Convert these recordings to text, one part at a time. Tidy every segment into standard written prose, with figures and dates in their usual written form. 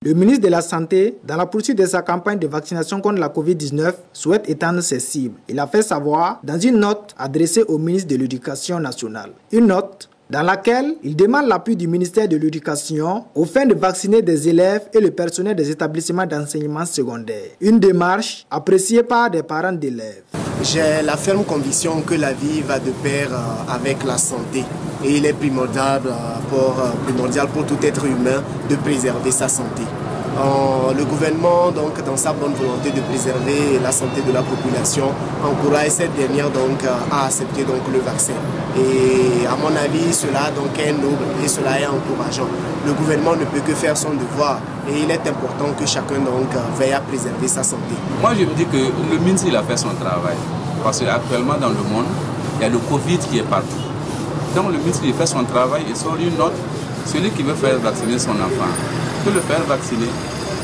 Le ministre de la Santé, dans la poursuite de sa campagne de vaccination contre la COVID-19, souhaite étendre ses cibles. Il a fait savoir dans une note adressée au ministre de l'Éducation nationale. Une note dans laquelle il demande l'appui du ministère de l'Éducation aux fins de vacciner des élèves et le personnel des établissements d'enseignement secondaire. Une démarche appréciée par des parents d'élèves. J'ai la ferme conviction que la vie va de pair avec la santé et il est primordial pour tout être humain de préserver sa santé. Le gouvernement, donc, dans sa bonne volonté de préserver la santé de la population, encourage cette dernière donc, à accepter donc, le vaccin. Et à mon avis, cela donc, est noble et cela est encourageant. Le gouvernement ne peut que faire son devoir et il est important que chacun donc, veille à préserver sa santé. Moi, je me dis que le ministre il a fait son travail. Parce qu'actuellement, dans le monde, il y a le Covid qui est partout. Donc, le ministre il fait son travail et sur une note, celui qui veut faire vacciner son enfant peut le faire vacciner.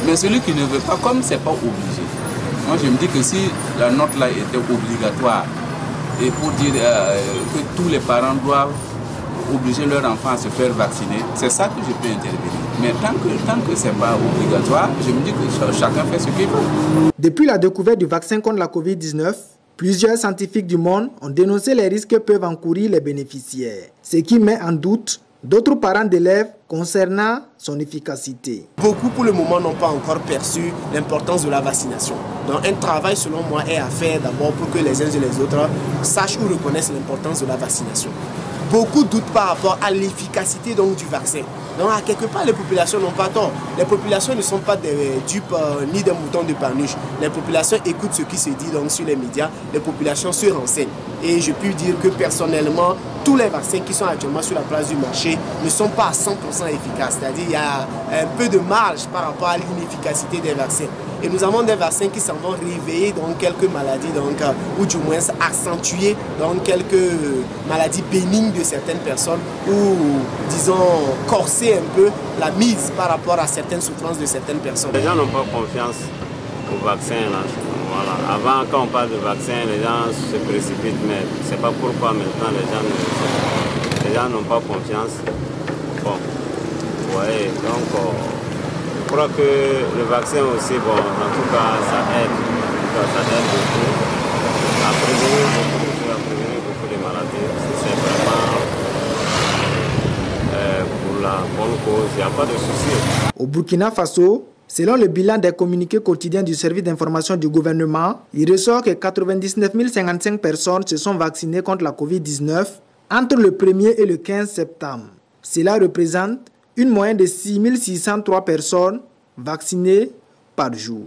Mais celui qui ne veut pas, comme ce n'est pas obligé. Moi, je me dis que si la note là était obligatoire et pour dire que tous les parents doivent obliger leur enfant à se faire vacciner, c'est ça que je peux intervenir. Mais tant que ce n'est pas obligatoire, je me dis que chacun fait ce qu'il veut. Depuis la découverte du vaccin contre la COVID-19, plusieurs scientifiques du monde ont dénoncé les risques que peuvent encourir les bénéficiaires, ce qui met en doute d'autres parents d'élèves concernant son efficacité. Beaucoup pour le moment n'ont pas encore perçu l'importance de la vaccination. Donc un travail selon moi est à faire d'abord pour que les uns et les autres sachent ou reconnaissent l'importance de la vaccination. Beaucoup doutent par rapport à l'efficacité du vaccin. Donc à quelque part les populations n'ont pas tort. Les populations ne sont pas des dupes ni des moutons de Panurge. Les populations écoutent ce qui se dit donc, sur les médias. Les populations se renseignent. Et je peux dire que personnellement, tous les vaccins qui sont actuellement sur la place du marché ne sont pas à 100% efficaces. C'est-à-dire qu'il y a un peu de marge par rapport à l'inefficacité des vaccins. Et nous avons des vaccins qui s'en vont réveiller donc, quelques maladies, donc, ou du moins accentuer donc, quelques maladies bénignes de certaines personnes, ou disons corser un peu la mise par rapport à certaines souffrances de certaines personnes. Les gens n'ont pas confiance au vaccin. Là. Voilà. Avant, quand on parle de vaccin, les gens se précipitent, mais je ne sais pas pourquoi maintenant les gens n'ont pas confiance. Bon, ouais, donc je crois que le vaccin aussi, bon, en tout cas, ça aide beaucoup à prévenir beaucoup de maladies. C'est vraiment pour la bonne cause, il n'y a pas de souci. Au Burkina Faso, selon le bilan des communiqués quotidiens du service d'information du gouvernement, il ressort que 99 055 personnes se sont vaccinées contre la COVID-19 entre le 1er et le 15 septembre. Cela représente une moyenne de 6 603 personnes vaccinées par jour.